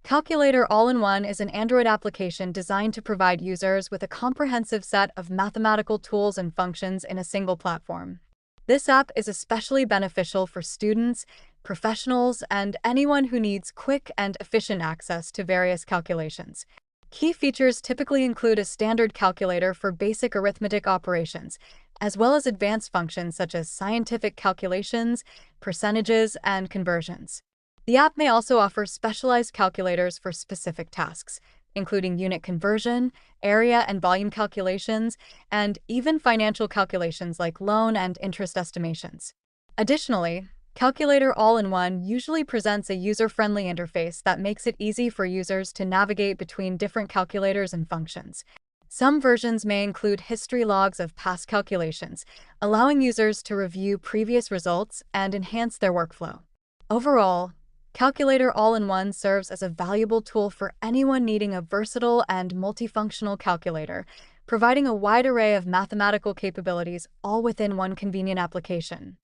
Calculator All-in-One is an Android application designed to provide users with a comprehensive set of mathematical tools and functions in a single platform. This app is especially beneficial for students, professionals, and anyone who needs quick and efficient access to various calculations. Key features typically include a standard calculator for basic arithmetic operations, as well as advanced functions such as scientific calculations, percentages, and conversions. The app may also offer specialized calculators for specific tasks, including unit conversion, area and volume calculations, and even financial calculations like loan and interest estimations. Additionally, Calculator All-in-One usually presents a user-friendly interface that makes it easy for users to navigate between different calculators and functions. Some versions may include history logs of past calculations, allowing users to review previous results and enhance their workflow. Overall, Calculator All-in-One serves as a valuable tool for anyone needing a versatile and multifunctional calculator, providing a wide array of mathematical capabilities all within one convenient application.